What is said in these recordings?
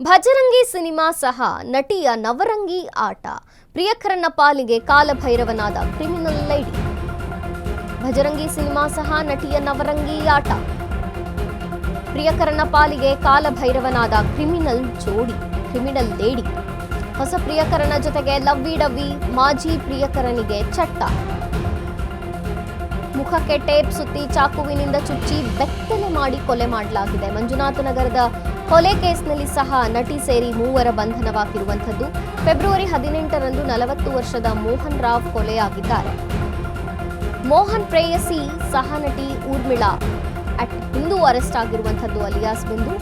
Bajrangi cinema ಸಹ ನಟಿಯ ನವರಂಗಿ ಆಟ. ಪ್ರಿಯಕರನ ಪಾಲಿಗೆ ಕಾಲಭೈರವನಾದ ಕ್ರಿಮಿನಲ್ ಲೇಡಿ. ಭಜರಂಗಿ ಸಿನಿಮಾ ಸಹ ನಟಿಯ ನವರಂಗಿ ಆಟ. ಪ್ರಿಯಕರನ ಪಾಲಿಗೆ ಕಾಲಭೈರವನಾದ ಕ್ರಿಮಿನಲ್ ಲೇಡಿ. ಹೊಸ ಪ್ರಿಯಕರನ ಜೊತೆಗೆ ಲವ್ವಿ ಡವ್ವಿ, ಮಾಜಿ ಪ್ರಿಯಕರನಿಗೆ ಚಟ್ಟ. ಮುಖಕ್ಕೆ ಟೇಪ್ ಸುತ್ತಿ ಚಾಕುವಿನಿಂದ ಚುಚ್ಚಿ ಬೆತ್ತಲೆ ಮಾಡಿ ಕೊಲೆ ಮಾಡಲಾಗಿದೆ. ಮಂಜುನಾಥ ನಗರದ ಕೊಲೆ ಕೇಸ್ನಲ್ಲಿ ಸಹ ನಟಿ ಸೇರಿ ಮೂವರ ಬಂಧನವಾಗಿರುವಂಥದ್ದು. ಫೆಬ್ರವರಿ 18ರಂದು 40 ವರ್ಷದ ಮೋಹನ್ ರಾವ್ ಕೊಲೆಯಾಗಿದ್ದಾರೆ. ಮೋಹನ್ ಪ್ರೇಯಸಿ ಸಹ ನಟಿ ಊರ್ಮಿಳಾ ಬಿಂದು ಅರೆಸ್ಟ್ ಆಗಿರುವಂಥದ್ದು, ಅಲಿಯಾಸ್ ಬಿಂದು.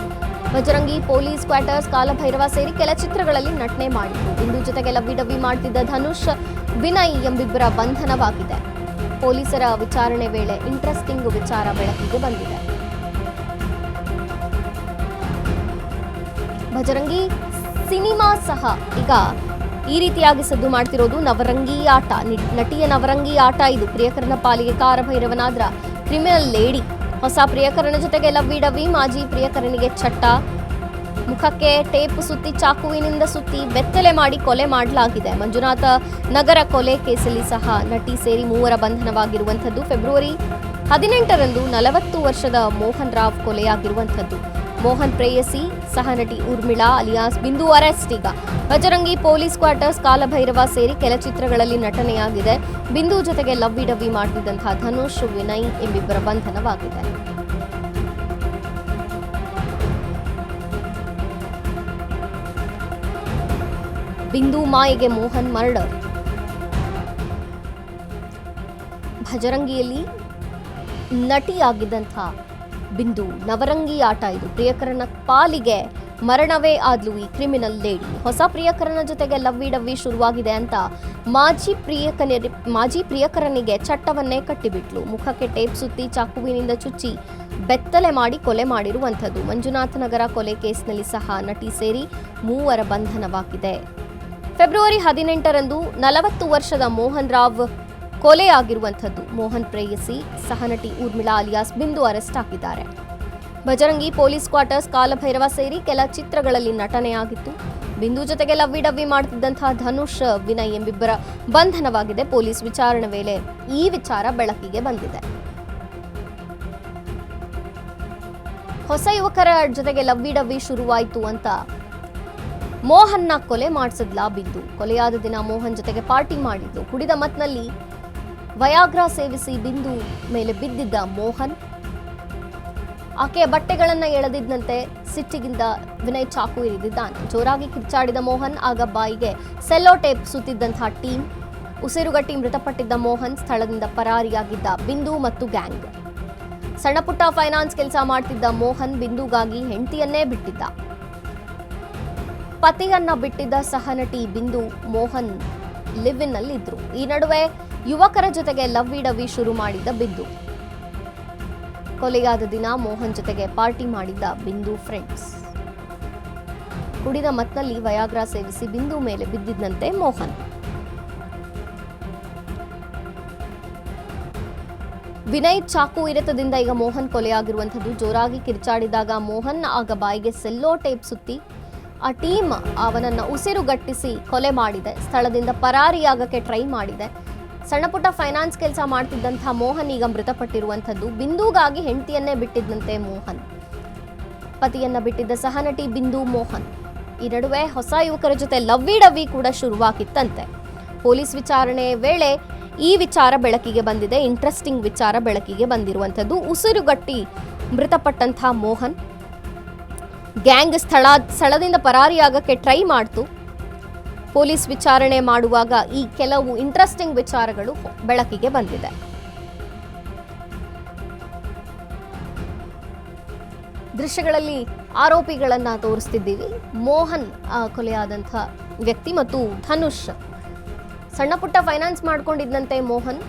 ಭಜರಂಗಿ, ಪೊಲೀಸ್ ಕ್ವಾರ್ಟರ್ಸ್, ಕಾಲಭೈರವ ಸೇರಿ ಕೆಲ ಚಿತ್ರಗಳಲ್ಲಿ ನಟನೆ ಮಾಡಿದ್ರು. ಬಿಂದು ಜೊತೆಗೆ ಲವ್ವಿ ಡವ್ವಿ ಮಾಡ್ತಿದ್ದ ಧನುಷ್, ವಿನಯ್ ಎಂಬಿಬ್ಬರ ಬಂಧನವಾಗಿದೆ. ಪೊಲೀಸರ ವಿಚಾರಣೆ ವೇಳೆ ಇಂಟ್ರೆಸ್ಟಿಂಗ್ ವಿಚಾರ ಬೆಳಕಿಗೆ ಬಂದಿದೆ. ಭಜರಂಗಿ ಸಿನಿಮಾ ಸಹ ಈಗ ಈ ರೀತಿಯಾಗಿ ಸದ್ದು ಮಾಡ್ತಿರೋದು ನವರಂಗಿ ಆಟ. ನಟಿಯ ನವರಂಗಿ ಆಟ ಇದು. ಪ್ರಿಯಕರನ ಪಾಲಿಗೆ ಕಾಲಭೈರವನಾದ್ರ ಕ್ರಿಮಿನಲ್ ಲೇಡಿ. ಹೊಸ ಪ್ರಿಯಕರನ ಜೊತೆಗೆ ಲವ್ವಿ ಡವ್ವಿ, ಮಾಜಿ ಪ್ರಿಯಕರನಿಗೆ ಚಟ್ಟ. ಮುಖಕ್ಕೆ ಟೇಪ್ ಸುತ್ತಿ ಚಾಕುವಿನಿಂದ ಸುತ್ತಿ ಬೆತ್ತಲೆ ಮಾಡಿ ಕೊಲೆ ಮಾಡಲಾಗಿದೆ. ಮಂಜುನಾಥ ನಗರ ಕೊಲೆ ಕೇಸಲ್ಲಿ ಸಹ ನಟಿ ಸೇರಿ ಮೂವರ ಬಂಧನವಾಗಿರುವಂಥದ್ದು. ಫೆಬ್ರವರಿ 18ರಂದು 40 ವರ್ಷದ ಮೋಹನ್ ರಾವ್ ಕೊಲೆಯಾಗಿರುವಂಥದ್ದು. ಮೋಹನ್ ಪ್ರೇಯಸಿ ಸಹ ನಟಿ ಊರ್ಮಿಳಾ ಅಲಿಯಾಸ್ ಬಿಂದು ಅರೆಸ್ಟ್ ಈಗ. ಭಜರಂಗಿ, ಪೊಲೀಸ್ ಕ್ವಾರ್ಟರ್ಸ್, ಕಾಲಭೈರವ ಸೇರಿ ಕೆಲ ಚಿತ್ರಗಳಲ್ಲಿ ನಟನೆಯಾಗಿದೆ. ಬಿಂದು ಜೊತೆಗೆ ಲವ್ವಿ ಡವ್ವಿ ಮಾಡ್ತಿದ್ದಂತಹ ಧನುಷ್, ವಿನಯ್ ಎಂಬಿಬ್ಬರ ಬಂಧನವಾಗಿದೆ. ಬಿಂದು ಮಾಯೆಗೆ ಮೋಹನ್ ಮರ್ಡರ್. ಭಜರಂಗಿಯಲ್ಲಿ ನಟಿಯಾಗಿದ್ದಂಥ ಬಿಂದು ನವರಂಗಿ ಆಟ ಇದು. ಪ್ರಿಯಕರನ ಪಾಲಿಗೆ ಮರಣವೇ ಆದ್ಲು ಈ ಕ್ರಿಮಿನಲ್ ಲೇಡಿ. ಹೊಸ ಪ್ರಿಯಕರನ ಜೊತೆಗೆ ಲವ್ವಿ ಡವ್ವಿ ಶುರುವಾಗಿದೆ ಅಂತ ಮಾಜಿ ಪ್ರಿಯಕರನಿಗೆ ಚಟ್ಟವನ್ನೇ ಕಟ್ಟಿಬಿಟ್ಲು. ಮುಖಕ್ಕೆ ಟೇಪ್ ಸುತ್ತಿ ಚಾಕುವಿನಿಂದ ಚುಚ್ಚಿ ಬೆತ್ತಲೆ ಮಾಡಿ ಕೊಲೆ ಮಾಡಿರುವಂಥದ್ದು. ಮಂಜುನಾಥ ನಗರ ಕೊಲೆ ಕೇಸ್ನಲ್ಲಿ ಸಹ ನಟಿ ಸೇರಿ ಮೂವರ ಬಂಧನವಾಗಿದೆ. ಫೆಬ್ರವರಿ 18ರಂದು 40 ವರ್ಷದ ಮೋಹನ್ ರಾವ್ ಕೊಲೆಯಾಗಿರುವಂಥದ್ದು. ಮೋಹನ್ ಪ್ರೇಯಸಿ ಸಹ ನಟಿ ಊರ್ಮಿಳಾ ಅಲಿಯಾಸ್ ಬಿಂದು ಅರೆಸ್ಟ್ ಆಗಿದ್ದಾರೆ. ಭಜರಂಗಿ, ಪೊಲೀಸ್ ಕ್ವಾರ್ಟರ್ಸ್, ಕಾಲಭೈರವ ಸೇರಿ ಕೆಲ ಚಿತ್ರಗಳಲ್ಲಿ ನಟನೆಯಾಗಿತ್ತು. ಬಿಂದು ಜೊತೆಗೆ lovey dovey ಮಾಡ್ತಿದ್ದಂತಹ Dhanush, Vinay ಎಂಬಿಬ್ಬರ ಬಂಧನವಾಗಿದೆ. Police ವಿಚಾರಣೆ ವೇಳೆ ಈ ವಿಚಾರ ಬೆಳಕಿಗೆ ಬಂದಿದೆ. ಹೊಸ ಯುವಕರ ಜೊತೆಗೆ ಲವ್ವಿ ಡವ್ವಿ ಶುರುವಾಯಿತು ಅಂತ ಮೋಹನ್ನ ಕೊಲೆ ಮಾಡಿಸಿದ್ಲಾ ಬಿಂದು. ಕೊಲೆಯಾದ ದಿನ ಮೋಹನ್ ಜೊತೆಗೆ ಪಾರ್ಟಿ ಮಾಡಿದ್ಲು. ಕುಡಿದ ಮತ್ನಲ್ಲಿ ವಯಾಗ್ರಾ ಸೇವಿಸಿ ಬಿಂದು ಮೇಲೆ ಬಿದ್ದಿದ್ದ ಮೋಹನ್, ಆಕೆಯ ಬಟ್ಟೆಗಳನ್ನ ಎಳೆದಿದ್ದಂತೆ ಸಿಟ್ಟಿಗಿಂದ ವಿನಯ್ ಚಾಕು ಇರಿದಿದ್ದಾನೆ. ಜೋರಾಗಿ ಕಿರ್ಚಾಡಿದ ಮೋಹನ್ ಆಗ ಬಾಯಿಗೆ ಸೆಲ್ಲೋ ಟೇಪ್ ಸುತ್ತಿದ್ದಂತಹ ಟೀಮ್. ಉಸಿರುಗಟ್ಟಿ ಮೃತಪಟ್ಟಿದ್ದ ಮೋಹನ್ ಸ್ಥಳದಿಂದ ಪರಾರಿಯಾಗಿದ್ದ ಬಿಂದು ಮತ್ತು ಗ್ಯಾಂಗ್. ಸಣ್ಣಪುಟ್ಟ ಫೈನಾನ್ಸ್ ಕೆಲಸ ಮಾಡ್ತಿದ್ದ ಮೋಹನ್ ಬಿಂದುಗಾಗಿ ಹೆಂಡತಿಯನ್ನೇ ಬಿಟ್ಟಿದ್ದ. ಪತಿಯನ್ನ ಬಿಟ್ಟಿದ್ದ ಸಹನಟಿ ಬಿಂದು, ಮೋಹನ್ ಲಿವ್ ಇನ್ ನಲ್ಲಿ ಇದ್ರು. ಈ ನಡುವೆ ಯುವಕರ ಜೊತೆಗೆ ಲವ್ವಿ ಡವ್ವಿ ಶುರು ಮಾಡಿದ್ದ ಬಿಂದು. ಕೊಲೆಯಾದ ದಿನ ಮೋಹನ್ ಜೊತೆಗೆ ಪಾರ್ಟಿ ಮಾಡಿದ್ದ ಬಿಂದು ಫ್ರೆಂಡ್ಸ್. ಕುಡಿದ ಮತ್ನಲ್ಲಿ ವಯಾಗ್ರಾ ಸೇವಿಸಿ ಬಿಂದು ಮೇಲೆ ಬಿದ್ದಿದ್ದಂತೆ ಮೋಹನ್. ವಿನಯ್ ಚಾಕು ಇರಿತದಿಂದ ಈಗ ಮೋಹನ್ ಕೊಲೆಯಾಗಿರುವಂಥದ್ದು. ಜೋರಾಗಿ ಕಿರ್ಚಾಡಿದಾಗ ಮೋಹನ್ ಆಗ ಬಾಯಿಗೆ ಸೆಲ್ಲೋ ಟೇಪ್ ಸುತ್ತಿ ಆ ಟೀಮ್ ಅವನನ್ನ ಉಸಿರುಗಟ್ಟಿಸಿ ಕೊಲೆ ಮಾಡಿದೆ. ಸ್ಥಳದಿಂದ ಪರಾರಿಯಾಗಕ್ಕೆ ಟ್ರೈ ಮಾಡಿದೆ. ಸಣ್ಣಪುಟ್ಟ ಫೈನಾನ್ಸ್ ಕೆಲಸ ಮಾಡ್ತಿದ್ದಂಥ ಮೋಹನ್ ಈಗ ಮೃತಪಟ್ಟಿರುವಂಥದ್ದು. ಬಿಂದುಗಾಗಿ ಹೆಂಡತಿಯನ್ನೇ ಬಿಟ್ಟಿದ್ದಂತೆ ಮೋಹನ್. ಪತಿಯನ್ನ ಬಿಟ್ಟಿದ್ದ ಸಹನಟಿ ಬಿಂದು, ಮೋಹನ್. ಈ ನಡುವೆ ಹೊಸ ಯುವಕರ ಜೊತೆ ಲವ್ವಿ ಡವ್ವಿ ಕೂಡ ಶುರುವಾಗಿತ್ತಂತೆ. ಪೊಲೀಸ್ ವಿಚಾರಣೆ ವೇಳೆ ಈ ವಿಚಾರ ಬೆಳಕಿಗೆ ಬಂದಿದೆ. ಇಂಟ್ರೆಸ್ಟಿಂಗ್ ವಿಚಾರ ಬೆಳಕಿಗೆ ಬಂದಿರುವಂಥದ್ದು. ಉಸಿರುಗಟ್ಟಿ ಮೃತಪಟ್ಟಂಥ ಮೋಹನ್. ಗ್ಯಾಂಗ್ ಸ್ಥಳದಿಂದ ಪರಾರಿಯಾಗಕ್ಕೆ ಟ್ರೈ ಮಾಡ್ತು. ಪೊಲೀಸ್ ವಿಚಾರಣೆ ಮಾಡುವಾಗ ಈ ಕೆಲವು ಇಂಟ್ರೆಸ್ಟಿಂಗ್ ವಿಚಾರಗಳು ಬೆಳಕಿಗೆ ಬಂದಿದೆ. ದೃಶ್ಯಗಳಲ್ಲಿ ಆರೋಪಿಗಳನ್ನ ತೋರಿಸ್ತಿದ್ದೀವಿ. ಮೋಹನ್ ಕೊಲೆಯಾದಂಥ ವ್ಯಕ್ತಿ ಮತ್ತು ಧನುಷ್. ಸಣ್ಣ ಪುಟ್ಟ ಫೈನಾನ್ಸ್ ಮಾಡ್ಕೊಂಡಿದ್ದಂತೆ ಮೋಹನ್.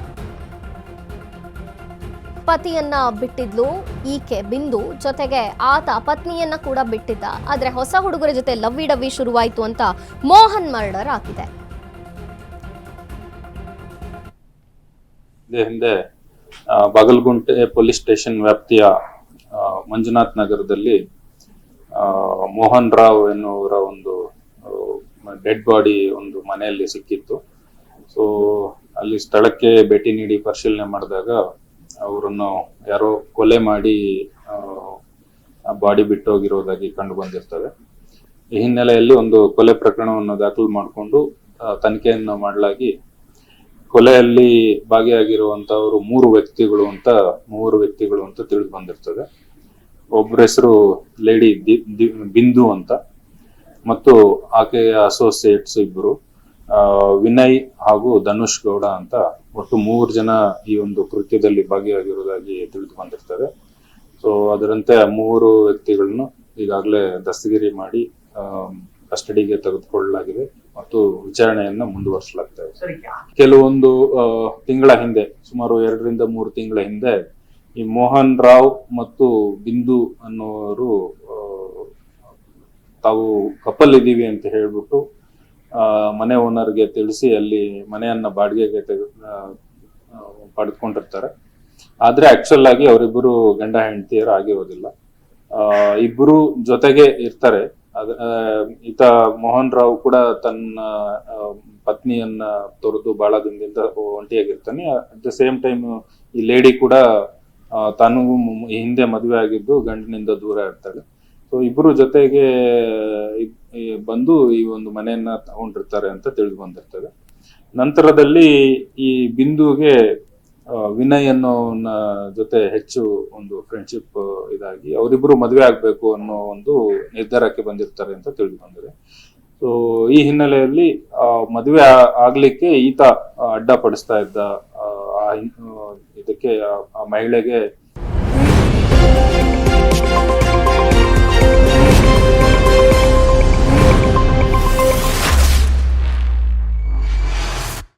ಪತಿಯನ್ನ ಬಿಟ್ಟಿದ್ಲು ಈಕೆ ಬಿಂದು, ಜೊತೆಗೆ ಆತ ಪತ್ನಿಯನ್ನ ಕೂಡ ಬಿಟ್ಟಿದ್ದ. ಆದ್ರೆ ಹೊಸ ಹುಡುಗರ ಜೊತೆ ಲವ್ವಿ ಡವ್ವಿ ಶುರುವಾಯಿತು ಅಂತ ಮೋಹನ್ ಮರ್ಡರ್ ಆಗಿದೆ. ಹಿಂದೆ ಬಾಗಲಗುಂಟೆ ಪೊಲೀಸ್ ಸ್ಟೇಷನ್ ವ್ಯಾಪ್ತಿಯ ಮಂಜುನಾಥ್ ನಗರದಲ್ಲಿ ಮೋಹನ್ ರಾವ್ ಎನ್ನುವರ ಒಂದು ಡೆಡ್ ಬಾಡಿ ಒಂದು ಮನೆಯಲ್ಲಿ ಸಿಕ್ಕಿತ್ತು. ಸೊ ಅಲ್ಲಿ ಸ್ಥಳಕ್ಕೆ ಭೇಟಿ ನೀಡಿ ಪರಿಶೀಲನೆ ಮಾಡಿದಾಗ ಅವರನ್ನು ಯಾರೋ ಕೊಲೆ ಮಾಡಿ ಬಾಡಿ ಬಿಟ್ಟೋಗಿರೋದಾಗಿ ಕಂಡು ಬಂದಿರ್ತದೆ. ಈ ಹಿನ್ನೆಲೆಯಲ್ಲಿ ಒಂದು ಕೊಲೆ ಪ್ರಕರಣವನ್ನು ದಾಖಲು ಮಾಡಿಕೊಂಡು ತನಿಖೆಯನ್ನು ಮಾಡಲಾಗಿ ಕೊಲೆಯಲ್ಲಿ ಭಾಗಿಯಾಗಿರುವಂತವರು ಮೂರು ವ್ಯಕ್ತಿಗಳು ಅಂತ ತಿಳಿದು ಬಂದಿರ್ತದೆ. ಒಬ್ಬರ ಹೆಸರು ಲೇಡಿ ಬಿಂದು ಅಂತ, ಮತ್ತು ಆಕೆಯ ಅಸೋಸಿಯೇಟ್ಸ್ ಇಬ್ಬರು ವಿನಯ್ ಹಾಗೂ ಧನುಷ್ ಗೌಡ ಅಂತ, ಒಟ್ಟು 3 ಜನ ಈ ಒಂದು ಕೃತ್ಯದಲ್ಲಿ ಭಾಗಿಯಾಗಿರುವುದಾಗಿ ತಿಳಿದು ಬಂದಿರ್ತದೆ. ಸೊ ಅದರಂತೆ ಆ 3 ವ್ಯಕ್ತಿಗಳನ್ನು ಈಗಾಗಲೇ ದಸ್ತಗಿರಿ ಮಾಡಿ ಕಸ್ಟಡಿಗೆ ತೆಗೆದುಕೊಳ್ಳಲಾಗಿದೆ ಮತ್ತು ವಿಚಾರಣೆಯನ್ನ ಮುಂದುವರಿಸಲಾಗ್ತಾ ಇದೆ. ಕೆಲವೊಂದು ತಿಂಗಳ ಹಿಂದೆ, ಸುಮಾರು 2 ರಿಂದ 3 ತಿಂಗಳ ಹಿಂದೆ, ಈ ಮೋಹನ್ ರಾವ್ ಮತ್ತು ಬಿಂದು ಅನ್ನೋರು ತಾವು ಕಪಲ್ ಇದೀವಿ ಅಂತ ಹೇಳ್ಬಿಟ್ಟು ಮನೆ ಓನರ್ಗೆ ತಿಳಿಸಿ ಅಲ್ಲಿ ಮನೆಯನ್ನ ಬಾಡಿಗೆಗೆ ಪಡೆದುಕೊಂಡಿರ್ತಾರೆ. ಆದ್ರೆ ಆಕ್ಚುಲ್ ಆಗಿ ಅವರಿಬ್ಬರು ಗಂಡ ಹೆಂಡತಿಯರು ಆಗಿರೋದಿಲ್ಲ. ಇಬ್ಬರು ಜೊತೆಗೆ ಇರ್ತಾರೆ. ಈತ ಮೋಹನ್ ರಾವ್ ಕೂಡ ತನ್ನ ಪತ್ನಿಯನ್ನ ತೊರೆದು ಬಹಳ ದಿನದಿಂದ ಒಂಟಿಯಾಗಿರ್ತಾನೆ. ಅಟ್ ದ ಸೇಮ್ ಟೈಮ್ ಈ ಲೇಡಿ ಕೂಡ ತಾನು ಹಿಂದೆ ಮದುವೆ ಆಗಿದ್ದು ಗಂಡನಿಂದ ದೂರ ಇರ್ತಾಳೆ. ಸೊ ಇಬ್ರು ಜೊತೆಗೆ ಬಂದು ಈ ಒಂದು ಮನೆಯನ್ನ ತಗೊಂಡಿರ್ತಾರೆ ಅಂತ ತಿಳಿದು ಬಂದಿರ್ತದೆ. ನಂತರದಲ್ಲಿ ಈ ಬಿಂದುಗೆ ವಿನಯ್ ಅನ್ನೋನ ಜೊತೆ ಹೆಚ್ಚು ಒಂದು ಫ್ರೆಂಡ್ಶಿಪ್ ಇದಾಗಿ ಅವರಿಬ್ರು ಮದುವೆ ಆಗ್ಬೇಕು ಅನ್ನೋ ಒಂದು ನಿರ್ಧಾರಕ್ಕೆ ಬಂದಿರ್ತಾರೆ ಅಂತ ತಿಳಿದು ಬಂದಿದೆ. ಸೊ ಈ ಹಿನ್ನೆಲೆಯಲ್ಲಿ ಮದುವೆ ಆಗ್ಲಿಕ್ಕೆ ಈತ ಅಡ್ಡ ಪಡಿಸ್ತಾ ಇದ್ದ ಇದಕ್ಕೆ ಆ ಮಹಿಳೆಗೆ